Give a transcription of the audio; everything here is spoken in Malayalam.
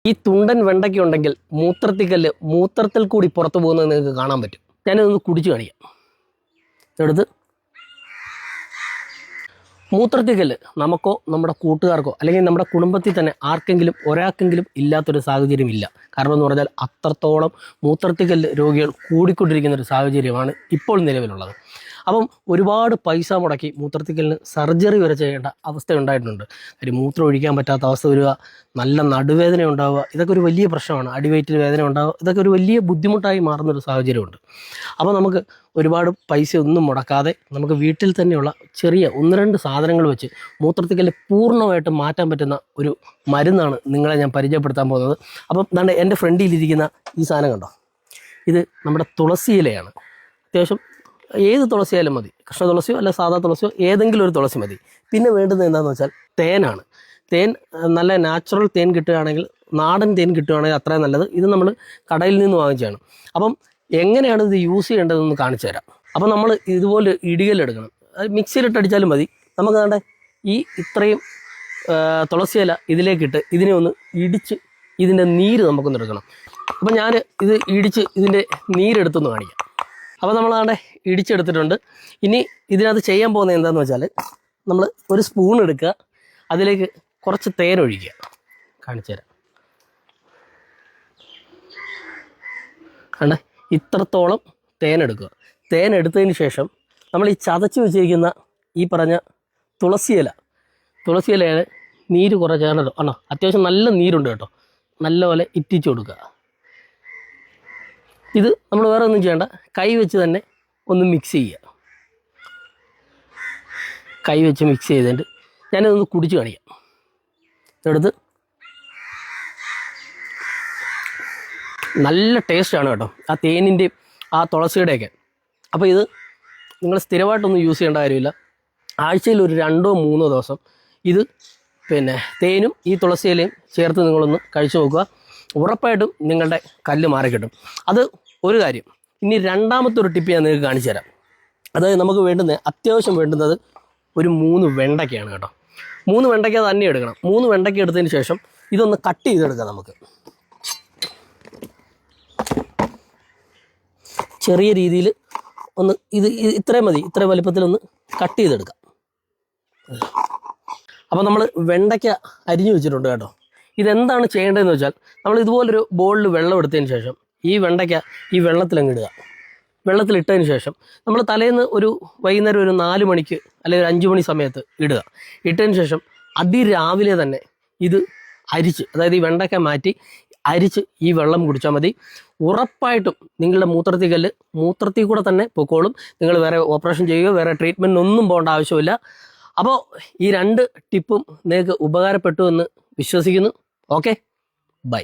ഈ തുണ്ടൻ വെണ്ടയ്ക്ക ഉണ്ടെങ്കിൽ മൂത്രത്തിക്കല്ല് മൂത്രത്തിൽ കൂടി പുറത്തു പോകുന്നത് നിങ്ങൾക്ക് കാണാൻ പറ്റും. ഞാനിതൊന്ന് കുടിച്ചു കാണിക്കാം. എടുത്ത് മൂത്രത്തിക്കല്ല് നമുക്കോ നമ്മുടെ കൂട്ടുകാർക്കോ അല്ലെങ്കിൽ നമ്മുടെ കുടുംബത്തിൽ തന്നെ ആർക്കെങ്കിലും ഒരാൾക്കെങ്കിലും ഇല്ലാത്തൊരു സാഹചര്യം ഇല്ല. കാരണം എന്ന് പറഞ്ഞാൽ അത്രത്തോളം മൂത്രത്തിക്കല്ല് രോഗികൾ കൂടിക്കൊണ്ടിരിക്കുന്ന ഒരു സാഹചര്യമാണ് ഇപ്പോൾ നിലവിലുള്ളത്. അപ്പം ഒരുപാട് പൈസ മുടക്കി മൂത്രത്തിക്കലിന് സർജറി വരെ ചെയ്യേണ്ട അവസ്ഥ ഉണ്ടായിട്ടുണ്ട്. കാര്യം മൂത്രം ഒഴിക്കാൻ പറ്റാത്ത അവസ്ഥ വരിക, നല്ല നടുവേദന ഉണ്ടാവുക, ഇതൊക്കെ ഒരു വലിയ പ്രശ്നമാണ്. അടിവയറ്റിൽ വേദന ഉണ്ടാവുക, ഇതൊക്കെ ഒരു വലിയ ബുദ്ധിമുട്ടായി മാറുന്നൊരു സാഹചര്യമുണ്ട്. അപ്പോൾ നമുക്ക് ഒരുപാട് പൈസ ഒന്നും മുടക്കാതെ നമുക്ക് വീട്ടിൽ തന്നെയുള്ള ചെറിയ 1-2 സാധനങ്ങൾ വെച്ച് മൂത്രത്തിക്കല്ല് പൂർണ്ണമായിട്ട് മാറ്റാൻ പറ്റുന്ന ഒരു മരുന്നാണ് നിങ്ങളെ ഞാൻ പരിചയപ്പെടുത്താൻ പോകുന്നത്. അപ്പം ദാണ്ട് എൻ്റെ ഫ്രണ്ടിലിരിക്കുന്ന ഈ സാധനം കണ്ടോ, ഇത് നമ്മുടെ തുളസി ഇലയാണ്. അത്യാവശ്യം ഏത് തുളസിയായാലും മതി, കൃഷ്ണ തുളസിയോ അല്ല സാധാ തുളസിയോ ഏതെങ്കിലും ഒരു തുളസി മതി. പിന്നെ വേണ്ടുന്നത് എന്താണെന്ന് വെച്ചാൽ തേനാണ്. തേൻ നല്ല നാച്ചുറൽ തേൻ കിട്ടുകയാണെങ്കിൽ, നാടൻ തേൻ കിട്ടുകയാണെങ്കിൽ അത്രയും നല്ലത്. ഇത് നമ്മൾ കടയിൽ നിന്ന് വാങ്ങിച്ചാണ്. അപ്പം എങ്ങനെയാണ് ഇത് യൂസ് ചെയ്യേണ്ടതെന്ന് കാണിച്ചു തരാം. അപ്പം നമ്മൾ ഇതുപോലെ ഇടികല്ലെടുക്കണം. അത് മിക്സിയിലിട്ട് അടിച്ചാലും മതി. നമുക്ക് വേണ്ട ഈ ഇത്രയും തുളസി ഇല ഇതിലേക്കിട്ട് ഇതിനെ ഒന്ന് ഇടിച്ച് ഇതിൻ്റെ നീര് നമുക്കൊന്ന് എടുക്കണം. അപ്പം ഞാൻ ഇത് ഇടിച്ച് ഇതിൻ്റെ നീരെടുത്തൊന്ന് കാണിക്കാം. അപ്പോൾ നമ്മളാണ്ടെ ഇടിച്ചെടുത്തിട്ടുണ്ട്. ഇനി ഇതിനകത്ത് ചെയ്യാൻ പോകുന്നത് എന്താണെന്ന് വെച്ചാൽ, നമ്മൾ ഒരു സ്പൂൺ എടുക്കുക, അതിലേക്ക് കുറച്ച് തേൻ ഒഴിക്കുക. കാണിച്ചു തരാം. കണ്ടേ, ഇത്രത്തോളം തേൻ എടുക്കുക. തേൻ എടുത്തതിന് ശേഷം നമ്മൾ ഈ ചതച്ച് വെച്ചിരിക്കുന്ന ഈ പറഞ്ഞ തുളസി ഇലയുടെ നീര് കുറേ ചേർന്നിട്ട് ആണോ, അത്യാവശ്യം നല്ല നീരുണ്ട് കേട്ടോ, നല്ലപോലെ ഇറ്റിച്ച് കൊടുക്കുക. ഇത് നമ്മൾ വേറെ ഒന്നും ചെയ്യേണ്ട, കൈ വെച്ച് തന്നെ ഒന്ന് മിക്സ് ചെയ്യുക. കൈ വെച്ച് മിക്സ് ചെയ്തിട്ട് ഞാനിതൊന്ന് കുടിച്ച് കാണിക്കാം. എടുത്ത് നല്ല ടേസ്റ്റാണ് കേട്ടോ, ആ തേനിൻ്റെയും ആ തുളസിയുടെയൊക്കെ. അപ്പോൾ ഇത് നിങ്ങൾ സ്ഥിരമായിട്ടൊന്നും യൂസ് ചെയ്യേണ്ട കാര്യമില്ല. ആഴ്ചയിൽ ഒരു 2-3 ദിവസം ഇത് തേനും ഈ തുളസിയിലയും ചേർത്ത് നിങ്ങളൊന്ന് കഴിച്ചു നോക്കുക. ഉറപ്പായിട്ടും നിങ്ങളുടെ കല്ല് മാറിക്കിട്ടും. അത് ഒരു കാര്യം. ഇനി രണ്ടാമത്തെ ഒരു ടിപ്പ് ഞാൻ നിങ്ങൾക്ക് കാണിച്ചു തരാം. അതായത് നമുക്ക് അത്യാവശ്യം വേണ്ടുന്നത് ഒരു 3 വെണ്ടയ്ക്കയാണ് കേട്ടോ. 3 വെണ്ടയ്ക്ക തന്നെ എടുക്കണം. 3 വെണ്ടയ്ക്ക എടുത്തതിന് ശേഷം ഇതൊന്ന് കട്ട് ചെയ്തെടുക്കാം. നമുക്ക് ചെറിയ രീതിയിൽ ഒന്ന് ഇത്രയും മതി, ഇത്രയും വലിപ്പത്തിലൊന്ന് കട്ട് ചെയ്തെടുക്കാം. അപ്പോൾ നമ്മൾ വെണ്ടയ്ക്ക അരിഞ്ഞു വെച്ചിട്ടുണ്ട് കേട്ടോ. ഇതെന്താണ് ചെയ്യേണ്ടതെന്ന് വെച്ചാൽ, നമ്മൾ ഇതുപോലൊരു ബോളിൽ വെള്ളം എടുത്തതിന് ശേഷം ഈ വെണ്ടയ്ക്ക ഈ വെള്ളത്തിലങ്ങ് ഇടുക. വെള്ളത്തിലിട്ടതിന് ശേഷം നമ്മൾ തലേന്ന് വൈകുന്നേരം ഒരു 4 മണിക്ക് അല്ലെങ്കിൽ 5 മണി സമയത്ത് ഇടുക. ഇട്ടതിന് ശേഷം അതിരാവിലെ തന്നെ ഇത് അരിച്ച്, അതായത് ഈ വെണ്ടയ്ക്ക മാറ്റി അരിച്ച് ഈ വെള്ളം കുടിച്ചാൽ മതി. ഉറപ്പായിട്ടും നിങ്ങളുടെ മൂത്രത്തിൽ കൂടെ തന്നെ പൊക്കോളും. നിങ്ങൾ വേറെ ഓപ്പറേഷൻ ചെയ്യുകയോ വേറെ ട്രീറ്റ്മെൻറ്റ് ഒന്നും പോകേണ്ട ആവശ്യമില്ല. അപ്പോൾ ഈ 2 ടിപ്പും നിങ്ങൾക്ക് ഉപകാരപ്പെട്ടു എന്ന് വിശ്വസിക്കുന്നു. Okay, by.